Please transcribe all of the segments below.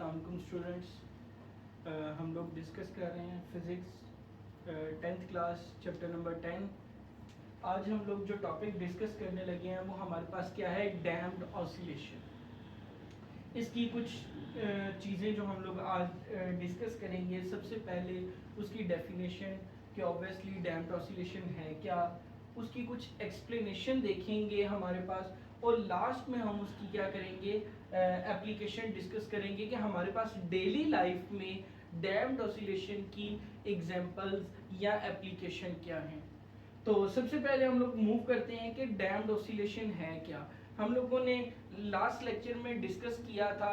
अस्सलाम वालेकुम स्टूडेंट्स। हम लोग डिस्कस कर रहे हैं physics 10th class chapter number 10। आज हम लोग जो टॉपिक डिस्कस करने लगे हैं वो हमारे पास क्या है, डैम्प्ड ऑसिलेशन। इसकी कुछ चीज़ें जो हम लोग आज डिस्कस करेंगे। सबसे पहले उसकी डेफिनेशन कि ऑब्वियसली डैम्प्ड ऑसिलेशन है क्या, उसकी कुछ एक्सप्लेनेशन देखेंगे हमारे पास, और लास्ट में हम उसकी क्या करेंगे, एप्लीकेशन डिस्कस करेंगे कि हमारे पास डेली लाइफ में डैम्प्ड ऑसिलेशन की एग्जांपल्स या एप्लीकेशन क्या हैं। तो सबसे पहले हम लोग मूव करते हैं कि डैम्प्ड ऑसिलेशन है क्या। हम लोगों ने लास्ट लेक्चर में डिस्कस किया था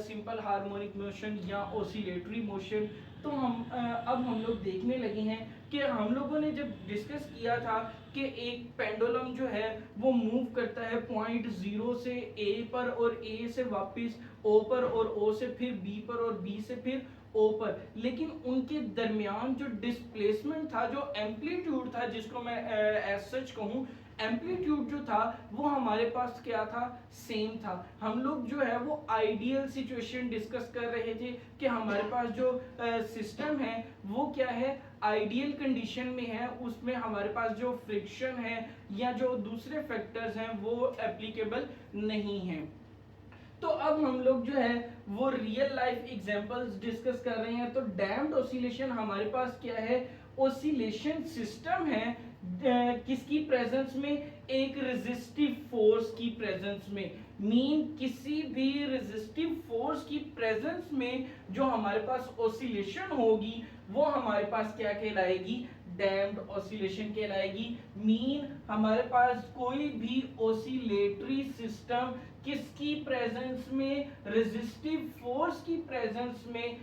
सिंपल हार्मोनिक मोशन या ऑसिलेटरी मोशन। तो अब हम लोग देखने लगे हैं कि हम लोगों ने जब डिस्कस किया था कि एक पेंडुलम जो है वो मूव करता है पॉइंट जीरो से ए पर और ए से वापस ओ पर और ओ से फिर बी पर और बी से फिर ओ पर, लेकिन उनके दरमियान जो डिस्प्लेसमेंट था, जो एम्पलीट्यूड था, जिसको मैं एज सच कहूँ, एम्पलीट्यूड जो था वो हमारे पास क्या था, सेम था। हम लोग जो है वो आइडियल सिचुएशन डिस्कस कर रहे थे कि हमारे पास जो सिस्टम है वो क्या है, आइडियल कंडीशन में है, उसमें हमारे पास जो फ्रिक्शन है या जो दूसरे फैक्टर्स हैं वो एप्लीकेबल नहीं है। तो अब हम लोग जो है वो रियल लाइफ एग्जांपल्स डिस्कस कर रहे हैं। तो डैम्प्ड ऑसिलेशन हमारे पास क्या है, ऑसिलेशन सिस्टम है किसकी प्रेजेंस में, एक रेजिस्टिव फोर्स की प्रेजेंस में। मीन किसी भी रेजिस्टिव फोर्स की प्रेजेंस में जो हमारे पास ऑसिलेशन होगी वो हमारे पास क्या कहलाएगी, डैम्प्ड ऑसिलेशन कहलाएगी। मीन हमारे पास कोई भी ऑसिलेटरी सिस्टम किसकी प्रेजेंस में, रेजिस्टिव फोर्स की प्रेजेंस में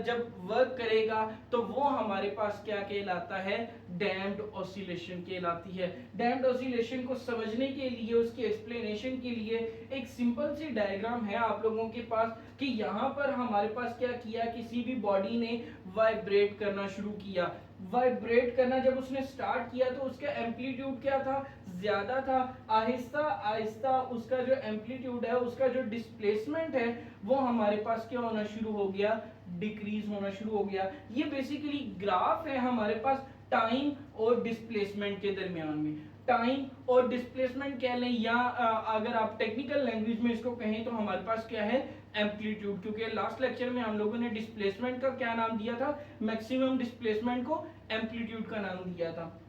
जब वर्क करेगा तो वो हमारे पास क्या कहलाता है, डैम्प्ड ऑसिलेशन कहलाती है। डैम्प्ड ऑसिलेशन को समझने के लिए, उसकी एक्सप्लेनेशन के लिए एक सिंपल सी डायग्राम है आप लोगों के पास कि यहाँ पर हमारे पास क्या किया, किसी भी बॉडी ने वाइब्रेट करना शुरू किया। वाइब्रेट करना जब उसने स्टार्ट किया तो उसका एम्पलीट्यूड क्या था, ज्यादा था। आहिस्ता आहिस्ता उसका जो एम्पलीट्यूड है, उसका जो डिस्प्लेसमेंट है वो हमारे पास क्या होना शुरू हो गया, डिक्रीज होना शुरू हो गया। ये बेसिकली ग्राफ है हमारे पास टाइम और डिस्प्लेसमेंट के दरमियान में। टाइम और डिस्प्लेसमेंट कह लें या अगर आप टेक्निकल लैंग्वेज में इसको कहें तो हमारे पास क्या है, एम्पलीट्यूड। क्योंकि लास्ट लेक्चर में हम लोगों ने डिस्प्लेसमेंट का क्या नाम दिया था, मैक्सिमम डिस्प्लेसमेंट को एम्पलीट्यूड का नाम दिया था।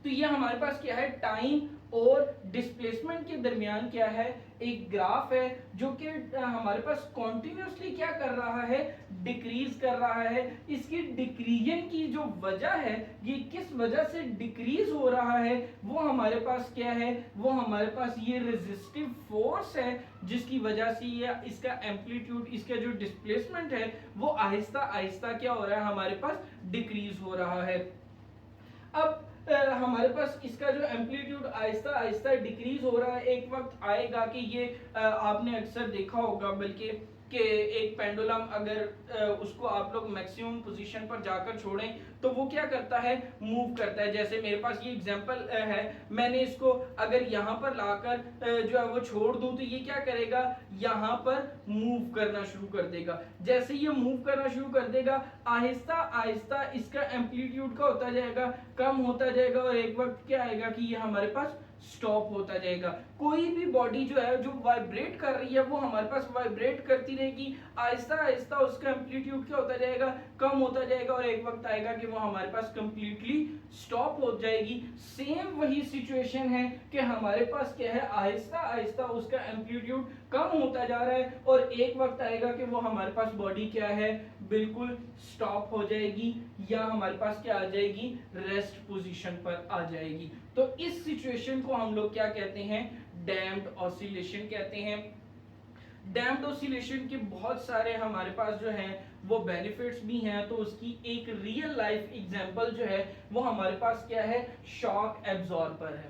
तो ये हमारे पास क्या है, टाइम और डिस्प्लेसमेंट के दरमियान क्या है, एक ग्राफ है जो कि हमारे पास कॉन्टिन्यूसली क्या कर रहा है, डिक्रीज कर रहा है। इसकी डिक्रीजन की जो वजह है, ये किस वजह से डिक्रीज हो रहा है, वो हमारे पास क्या है, वो हमारे पास ये रेजिस्टिव फोर्स है जिसकी वजह से ये इसका एम्पलीट्यूड, इसका जो डिस्प्लेसमेंट है वो आहिस्ता आहिस्ता क्या हो रहा है, हमारे पास डिक्रीज हो रहा है। अब हमारे पास इसका जो एम्पलीट्यूड आहिस्ता आहिस्ता डिक्रीज हो रहा है, एक वक्त आएगा कि ये आपने अक्सर देखा होगा बल्कि कि एक पेंडुलम अगर उसको आप लोग मैक्सिमम पोजीशन पर जाकर छोड़ें तो वो क्या करता है, मूव करता है। जैसे मेरे पास ये एग्जांपल है, मैंने इसको अगर यहाँ पर लाकर जो है वो छोड़ दूं तो ये क्या करेगा, यहाँ पर मूव करना शुरू कर देगा। जैसे ये मूव करना शुरू कर देगा, आहिस्ता आहिस्ता इसका एम्पलीट्यूड का होता जाएगा, कम होता जाएगा, और एक वक्त क्या आएगा कि ये हमारे पास स्टॉप होता जाएगा। कोई भी बॉडी जो है जो वाइब्रेट कर रही है वो हमारे पास वाइब्रेट करती रहेगी, आहिस्ता आहिस्ता उसका एम्पलीट्यूड क्या होता जाएगा, कम होता जाएगा, और एक वक्त आएगा कि वो हमारे पास कंप्लीटली स्टॉप हो जाएगी। सेम वही सिचुएशन है कि हमारे पास क्या है, आहिस्ता आहिस्ता उसका एम्पलीट्यूड कम होता जा रहा है और एक वक्त आएगा कि वो हमारे पास बॉडी क्या है, बिल्कुल स्टॉप हो जाएगी या हमारे पास क्या आ जाएगी, रेस्ट पोजीशन पर आ जाएगी। तो इस सिचुएशन को हम लोग क्या कहते हैं, डैम्प्ड ऑसिलेशन कहते हैं। डैम्प्ड ऑसिलेशन के बहुत सारे हमारे पास जो हैं वो बेनिफिट्स भी हैं। तो उसकी एक रियल लाइफ एग्जांपल जो है वो हमारे पास क्या है, शॉक एब्जॉर्बर है।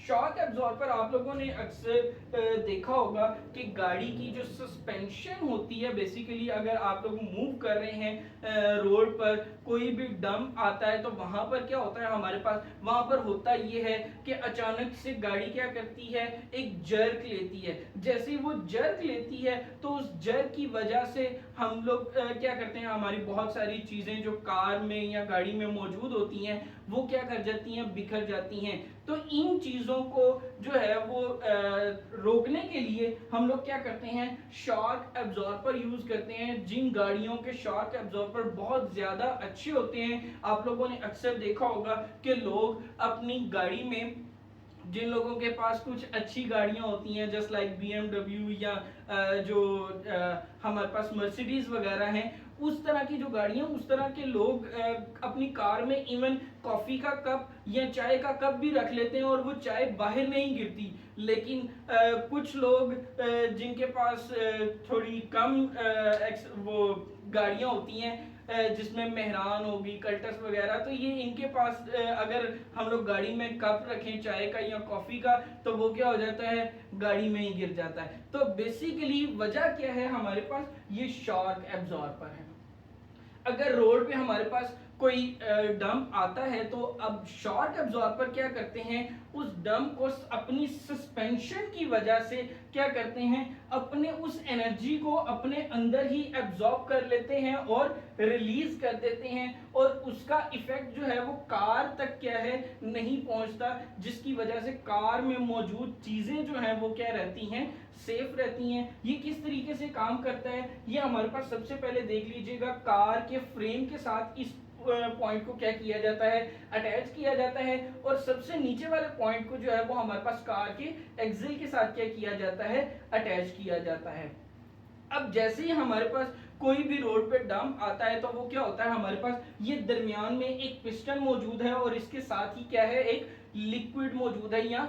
शॉक एब्जॉर्बर आप लोगों ने अक्सर देखा होगा कि गाड़ी की जो सस्पेंशन होती है, बेसिकली अगर आप लोग मूव कर रहे हैं रोड पर, कोई भी डंप आता है तो वहां पर क्या होता है हमारे पास, वहां पर होता ये है कि अचानक से गाड़ी क्या करती है, एक जर्क लेती है। जैसे ही वो जर्क लेती है तो उस जर्क की वजह से हम लोग क्या करते हैं, हमारी बहुत सारी चीजें जो कार में या गाड़ी में मौजूद होती हैं वो क्या कर जाती हैं, बिखर जाती हैं। तो इन चीजों को जो है वो रोकने के लिए हम लोग क्या करते हैं, शॉक एब्जॉर्बर यूज करते हैं। जिन गाड़ियों के शॉक एब्जॉर्बर बहुत ज्यादा अच्छे होते हैं, आप लोगों ने अक्सर देखा होगा कि लोग अपनी गाड़ी में, जिन लोगों के पास कुछ अच्छी गाड़ियां होती हैं जस्ट लाइक BMW या जो हमारे पास मर्सिडीज वगैरह हैं, उस तरह की जो गाड़ियां, उस तरह के लोग अपनी कार में इवन कॉफी का कप या चाय का कप भी रख लेते हैं और वो चाय बाहर नहीं गिरती। लेकिन कुछ लोग जिनके पास थोड़ी कम वो गाड़ियां होती हैं जिसमें मेहरान होगी, कल्टस वगैरह, तो ये इनके पास अगर हम लोग गाड़ी में कप रखें चाय का या कॉफी का तो वो क्या हो जाता है, गाड़ी में ही गिर जाता है। तो बेसिकली वजह क्या है, हमारे पास ये शॉक एब्जॉर्बर है। अगर रोड पे हमारे पास कोई डंप आता है तो अब शॉक एब्जॉर्बर क्या करते हैं, उस डंप को अपनी सस्पेंशन की वजह से क्या करते हैं, अपने उस एनर्जी को अपने अंदर ही एब्जॉर्ब कर लेते हैं और रिलीज कर देते हैं, और उसका इफेक्ट जो है वो कार तक क्या है, नहीं पहुंचता, जिसकी वजह से कार में मौजूद चीजें जो हैं वो क्या रहती हैं, सेफ रहती हैं। ये किस तरीके से काम करता है, ये हमारे पास सबसे पहले देख लीजिएगा, कार के फ्रेम के साथ इस पॉइंट को क्या किया जाता है, अटैच किया जाता है, और सबसे नीचे वाले पॉइंट को जो है वो हमारे पास कार के एक्सिल के साथ क्या किया जाता है, अटैच किया जाता है। अब जैसे ही हमारे पास कोई भी रोड पे डंप आता है तो वो क्या होता है, हमारे पास ये दरमियान में एक पिस्टन मौजूद है और इसके साथ ही क्या है, एक लिक्विड मौजूद है, या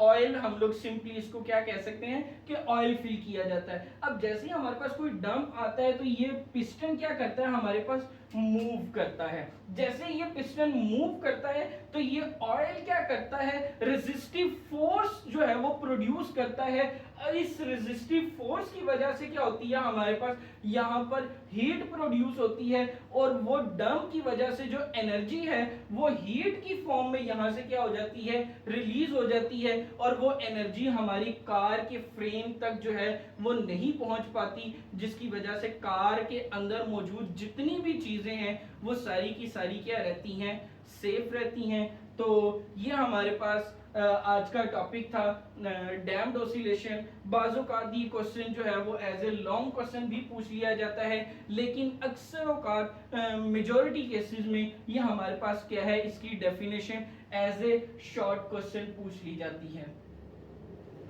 ऑयल, हम लोग सिंपली इसको क्या कह सकते हैं कि ऑयल फिल किया जाता है। अब जैसे ही हमारे पास कोई डंप आता है तो ये पिस्टन क्या करता है, हमारे पास मूव करता है। जैसे ये पिस्टन मूव करता है तो ये ऑयल क्या करता है, रेजिस्टिव फोर्स जो है वो प्रोड्यूस करता है। इस रेजिस्टिव फोर्स की वजह से क्या होती है, हमारे पास यहाँ पर हीट प्रोड्यूस होती है, और वो डंप की वजह से जो एनर्जी है वो हीट की फॉर्म में यहाँ से क्या हो जाती है, रिलीज हो जाती है, और वो एनर्जी हमारी कार के फ्रेम तक जो है वो नहीं पहुंच पाती, जिसकी वजह से कार के अंदर मौजूद जितनी भी चीजें हैं वो सारी की सारी क्या रहती हैं, सेफ रहती हैं। तो ये हमारे पास आज का टॉपिक था डैम्प्ड ऑसिलेशन। बाज़ों का दी क्वेश्चन जो है वो एज ए लॉन्ग क्वेश्चन भी पूछ लिया जाता है, लेकिन अक्सर औकात मेजॉरिटी केसेस में ये हमारे पास क्या है, इसकी definition as a short question पूछ ली जाती है।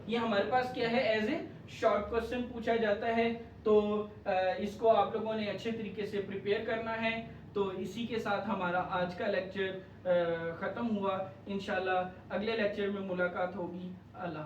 ये हमारे पास क्या है, एज ए शॉर्ट क्वेश्चन पूछा जाता है। तो इसको आप लोगों ने अच्छे तरीके से प्रिपेयर करना है। तो इसी के साथ हमारा आज का लेक्चर ख़त्म हुआ। इंशाल्लाह अगले लेक्चर में मुलाकात होगी। अल्लाह।